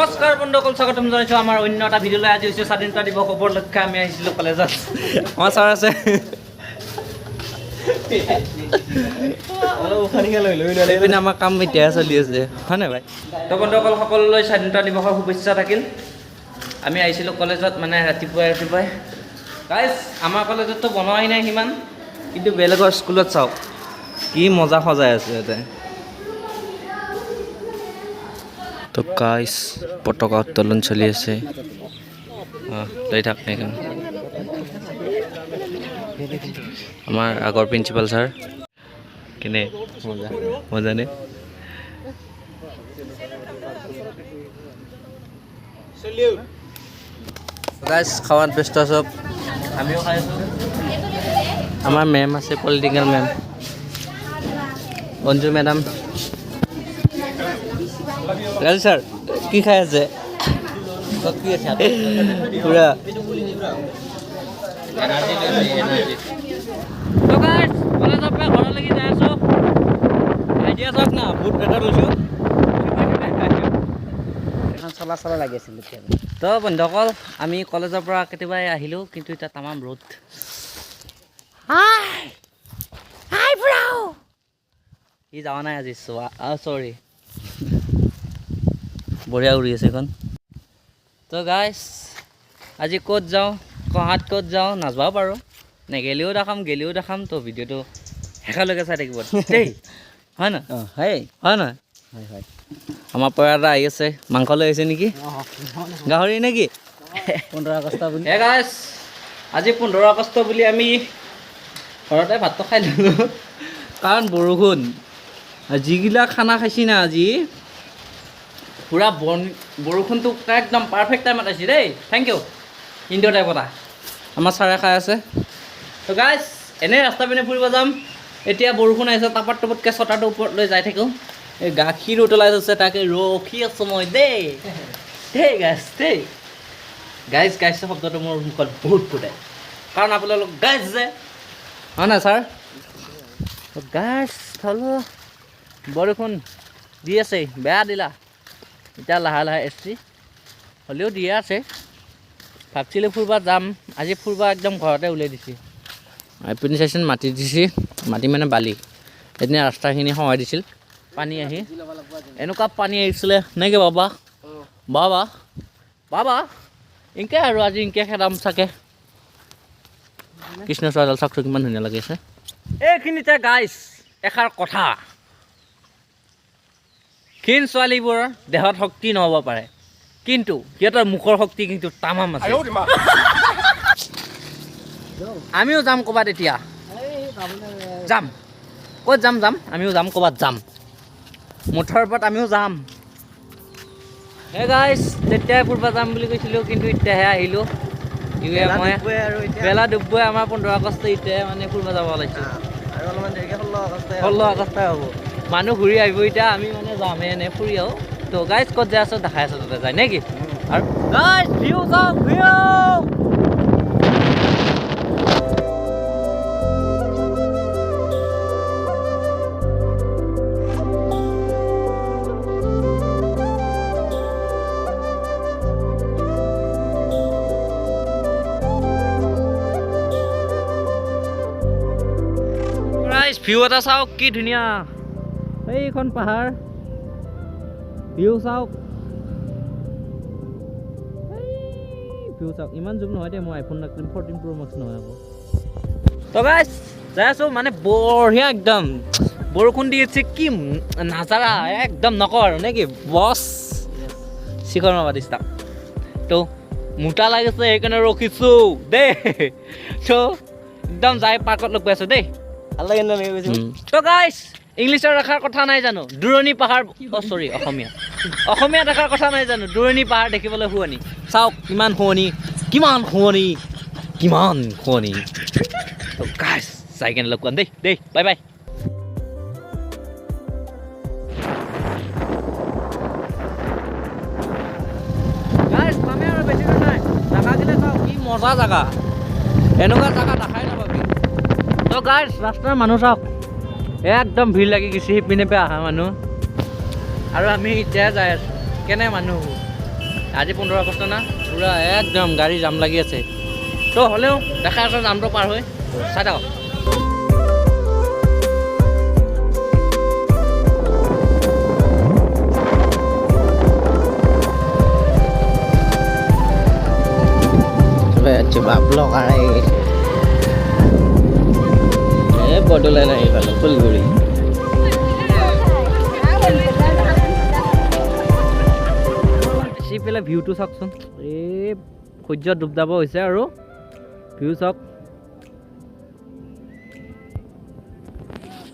নমস্কাৰ বন্ধুসকল, স্বাগতম জনাইছোঁ আমাৰ অন্য এটা ভিডিঅ'লৈ। আজি হৈছে স্বাধীনতা দিৱস উপলক্ষে আমি আহিছিলোঁ কলেজত। আমাৰ ছাৰ আছে, এইপিনে আমাৰ কাম এতিয়া চলি আছে, হয় নাই ভাই? তো বন্ধুসকল, সকলোলৈ স্বাধীনতা দিৱসৰ শুভেচ্ছা থাকিল। আমি আহিছিলোঁ কলেজত, মানে ৰাতিপুৱাই গাইজ। আমাৰ কলেজততো বনোৱাই নাই সিমান, কিন্তু বেলেগৰ স্কুলত চাওক কি মজা সজাই আছে ইয়াতে। তো গাইজ পতাকা উত্তোলন চলি আছে, লৈ থাক নেকি। আমাৰ আগৰ প্ৰিন্সিপাল ছাৰ কেনে মজা নে? গাইজ খাৱাত ব্যস্ত চব, আমিও খাই আছোঁ। আমাৰ মেম আছে, political ma'am Anju madam. Raju sir কি খাই আছে? পুৰা কলেজৰ পৰা ঘৰলৈকে যাই আছোঁ। আইডিয়া চাওক না, বহুত বেটাৰ লৈছোঁ। চলা লাগি আছিল। তো বন্ধুসকল, আমি কলেজৰ পৰা কেতিয়াবাই আহিলোঁ, কিন্তু এতিয়া তামাম ৰ'দ। সি যোৱা নাই আজি, চৰি বঢ়িয়া উৰি আছে এখন। তো গাইজ আজি ক'ত যাওঁ, কহাত ক'ত যাওঁ নাযাব পাৰোঁ, নেগেলিও দেখাম, গেলিও দেখাম। তো ভিডিঅ'টো শেষলৈকে চাই থাকিব দেই, হয় নহয়? হয় নহয়? হয় হয়। আমাৰ পৰিয়াল আহি আছে, মাংস লৈ আহিছে নেকি, গাহৰি নেকি? 15 আগষ্ট বুলি। গাইজ আজি 15 আগষ্ট বুলি আমি ঘৰতে ভাতটো খাই ল'লোঁ, কাৰণ বৰষুণ। যিগিলা খানা খাইছি না আজি, পূৰা বৰষুণটো একদম পাৰফেক্ট টাইমত আহিছে দেই। থেংক ইউ ইণ্ডিয়া টাইপত। আমাৰ ছাৰে খাই আছে। তো গাইজ এনেই ৰাস্তা পিনে ফুৰিব যাম। এতিয়া বৰষুণ আহিছে, টাপাত টুপতকৈ ছটাটো ওপৰত লৈ যাই থাকোঁ। এই গাখীৰ উতলাই আছে, তাকে ৰখি আছোঁ মই দেই গাইজ দেই। গাইজ শব্দটো মোৰ মুখত বহুত ফুটায়, কাৰণ আপোনালোক গাইজ যে, হয় নাই ছাৰ? গাইজ থলোঁ, বৰষুণ দি আছে, বেয়া দিলা। এতিয়া লাহে লাহে এচি হ'লেও দিয়ে আছে। ভাবছিলোঁ ফুৰিব যাম, আজি ফুৰিব একদম ঘৰতে উলিয়াই দিছে। এইপিনি চাইচোন মাটি দিছে, মাটি মানে বালি। এদিন ৰাস্তাখিনি সহায় দিছিল, পানী আহি এনেকুৱা পানী আহিছিলে নেকি বাবা? বাবা ইনকে আৰু আজি ইনকে খেদাম চাগে। কৃষ্ণচূড়াডাল চাওকচোন কিমান ধুনীয়া লাগিছে। এইখিনিতে গাইজ এষাৰ কথা, ক্ষীণ ছোৱালীবোৰৰ দেহত শক্তি নহ'ব পাৰে, কিন্তু সিহঁতৰ মুখৰ শক্তি কিন্তু তামাম আছে। আমিও যাম ক'ৰবাত, এতিয়া যাম। ক'ত যাম? আমিও যাম ক'ৰবাত, যাম মুঠৰ ওপৰত আমিও যাম। গাইজ তেতিয়াই ফুৰিব যাম বুলি কৈছিলোঁ, কিন্তু এতিয়াহে আহিলোঁ। মই বেলা ডুববই, আমাৰ 15 আগষ্ট এতিয়াই মানে ফুৰিব যাব ওলাইছোঁ। আৰু অলপমান দেৰিকৈ 16 আগষ্টই হ'ব। মানুহ ঘূৰি আহিব এতিয়া, আমি মানে যামহে এনে ফুৰি আহোঁ। তো গাইজ ক'ত যাই আছোঁ দেখাই আছোঁ, তাতে যায় নেকি? আৰু গাইজ ভিউ চাওক, ভিউ ভিউ এটা চাওক, কি ধুনীয়া এইখন পাহাৰ। ভিউ চাওক, ভিউ চাওক। ইমান জুম নহয় দেই, মই আইফোন 14 Pro Max নহয় আকৌ। তো গাইজ যাই আছোঁ, মানে বঢ়িয়া একদম। বৰষুণ দি আছে, কি নাজাৰা একদম নকওঁ আৰু নেকি বছ। শিখৰ মাবা দিছ তাক। তো মোটা লাগিছে সেইকাৰণে ৰখিছোঁ দেই। তো একদম যাই পাৰ্কত লগ পাই আছোঁ দেই। ভাল লাগে না লাগে। তো গাইজ ইংলিছত ৰখাৰ কথা নাই জানো, দূৰণি পাহাৰ, চৰি অসমীয়াত ৰখাৰ কথা নাই জানো, দূৰণি পাহাৰ দেখিবলৈ শুৱনি। চাওক কিমান শুৱনি, কিমান শুৱনি। তো গাইজ চাই কেনে লগ পাম দেই বাই বাই। গাইজ পামে আৰু বেছি দূৰ নাই। জাগাখিনি চাওক কি মজা জাগা, এনেকুৱা জাগা দেখাই নাপাবি। তো গাইজ ৰাস্তাৰ মানুহ চাওক, একদম ভিৰ লাগি গৈছে, সিপিনে পৰা অহা মানুহ। আৰু আমি এতিয়া যাই আছোঁ, কেনে মানুহ আজি 15 আগষ্ট না পুৰা একদম গাড়ী জাম লাগি আছে তো হ'লেও দেখা আছে জামটো পাৰ হৈ চাই থাকক coba blok aja bodolan aja kalau full guri সিফালে ভিউটো চাওকচোন এই সূৰ্য ডুবদাব হৈছে আৰু ভিউ চাওক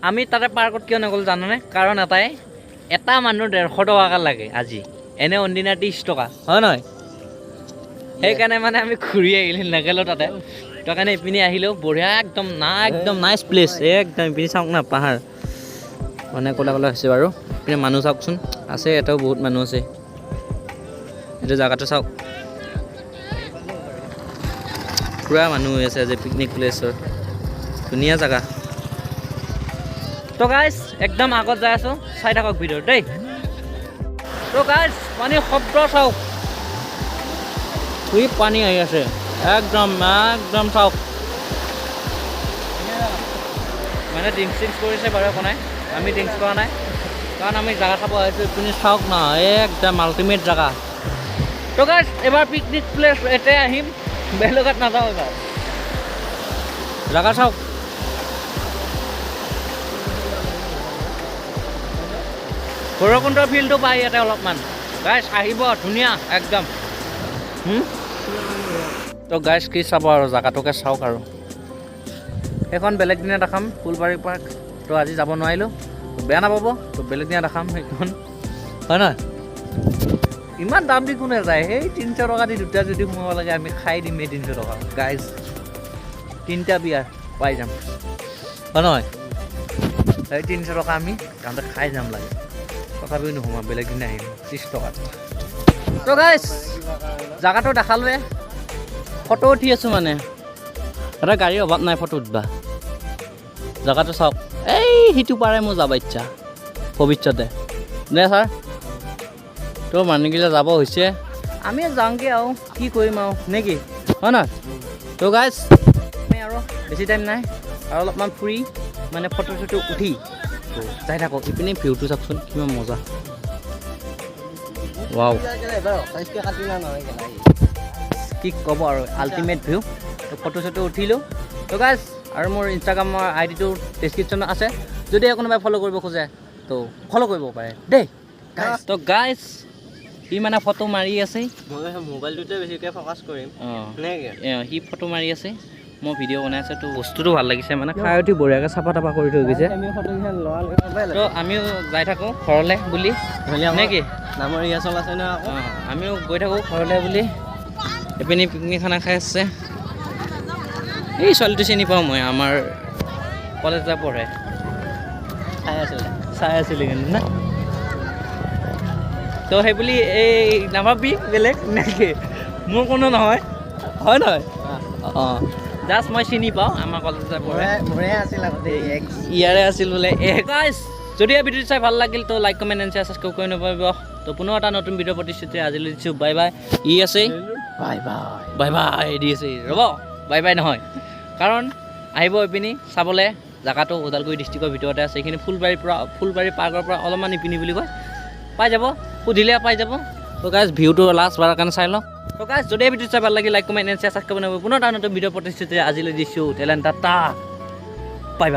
আমি তাতে পাৰ্কত কিয় নগ'লো জানানে কাৰণ এটা মানুহ 150 টকা লাগে আজি এনে অনদিনা 30 টকা হয় নহয় সেইকাৰণে মানে আমি ঘূৰি আহিলোঁ নগ'লো তাতে তো কাৰণে ইপিনে আহিলোঁ বঢ়িয়া একদম নাইচ প্লেচ একদম ইপিনে চাওক না পাহাৰ মানে ক'লা হৈছে বাৰু ইপিনে মানুহ চাওকচোন আছে এটাও বহুত মানুহ আছে এইটো জেগাটো চাওক পুৰা মানুহ হৈ আছে আজি পিকনিক প্লেচৰ ধুনীয়া জেগা তো গাইজ একদম আগত যাই আছোঁ চাই থাকক ভিডিঅ'ত দেই তো গাইজ পানীৰ শব্দ চাওক কি পানী আহি আছে একদম চাওক মানে ড্ৰিংকছ কৰিছে বাৰু একো নাই আমি ড্ৰিংকছ কৰা নাই কাৰণ আমি জেগা চাব আহিছোঁ আপুনি চাওক না একদম আল্টিমেট জেগা তো গাইজ এবাৰ পিকনিক প্লেচ এটাই আহিম বেলেগত নাযাওঁ এবাৰ জেগা চাওক ভৈৰৱকুণ্ডৰ ফিল্ডটো পাই ইয়াতে অলপমান গাইজ আহিব ধুনীয়া একদম তো গাইজ কি চাব আৰু জেগাটোকে চাওক আৰু সেইখন বেলেগ দিনা দেখাম ফুলবাৰী পাৰ্ক তো আজি যাব নোৱাৰিলোঁ বেয়া নাপাব তো বেলেগ দিনা দেখাম সেইখন হয় নহয় ইমান দাম দি কোনে যায় সেই 300 টকা দি দুটা যদি সোমাব লাগে আমি খাই দিম এই 300 টকা গাইজ 3টা বিয়াৰ পাই যাম হয় নহয় সেই 300 টকা আমি তাতে খাই যাম লাগে তথাপিও নোসোমাম বেলেগ দিনা আহিম 30 টকাত তো গাইজ জেগাটো দেখালোৱে ফটো উঠি আছোঁ মানে এটা গাড়ীৰ অভাৱ নাই ফটো উঠবা জেগাটো চাওক এই সিটো পাৰে মোৰ যাব ইচ্ছা ভৱিষ্যতে দে ছাৰ তো মানুহগিলা যাব হৈছে আমি যাওঁগৈ আৰু কি কৰিম আৰু নেকি হয় নহয় তো গাইজ আমি আৰু বেছি টাইম নাই আৰু অলপমান ফুৰি মানে ফটো চটো উঠি যাই থাকক ইপিনে ভিউটো চাওকচোন কিমান মজা ৱাও কি ক'ব আৰু আল্টিমেট ভিউ তো ফটো চটো উঠিলোঁ তো গাইজ আৰু মোৰ ইনষ্টাগ্ৰামৰ আইডিটো ডেছক্ৰিপশ্যনত আছে যদি কোনোবাই ফ'ল' কৰিব খোজে তো ফ'ল' কৰিব পাৰে দেই তো গাইজ সি মানে ফটো মাৰি আছে মোবাইলটোতে বেছিকৈ ফ'কাছ কৰিম সি ফটো মাৰি আছে মই ভিডিঅ' বনাই আছোঁ তো বস্তুটো ভাল লাগিছে মানে খাই উঠি বঢ়িয়াকৈ চাফা তাফা কৰি থৈ গৈছে তো আমিও যাই থাকোঁ ঘৰলৈ বুলি নে কি নামৰ ৰিহাৰ্চল আছে ন আমিও গৈ থাকোঁ ঘৰলৈ বুলি এইপিনি পিকনিক খানা খাই আছে এই ছোৱালীটো চিনি পাওঁ মই আমাৰ কলেজত পঢ়ে চাই আছিলে কিন্তু না তো সেই বুলি এই নাভাবি বেলেগ নেকি মোৰ কোনো নহয় হয় নহয় অঁ জাষ্ট মই চিনি পাওঁ আমাৰ কলেজত পঢ়ে ইয়াৰে আছিল বোলে গাইজ যদি এই ভিডিঅ'টো চাই ভাল লাগিল তো like comment and share subscribe কৰি নপাৰিব তো পুনৰ এটা নতুন ভিডিঅ' প্ৰতিশ্ৰুতি আজিলৈ দিছোঁ বাই বাই ই আছে বাই দি আছে ৰ'ব বাই নহয় কাৰণ আহিব এইপিনি চাবলৈ জেগাটো ওদালগুৰি ডিষ্ট্ৰিক্টৰ ভিতৰতে আছে এইখিনি ফুলবাৰী পাৰ্কৰ পৰা অলপমান ইপিনি বুলি কয় পাই যাব সুধিলে পাই যাব তো গাইজ ভিউটো লাষ্ট বাৰৰ কাৰণে চাই লওক তো গাইজ যদি এই ভিডিঅ'টো চাই ভাল লাগিল like comment and share subscribe কৰিব পুনৰ এটা নতুন ভিডিঅ' প্ৰতিশ্ৰুতি আজিলৈ দিছোঁ টেলেণ্ট টাটা বাই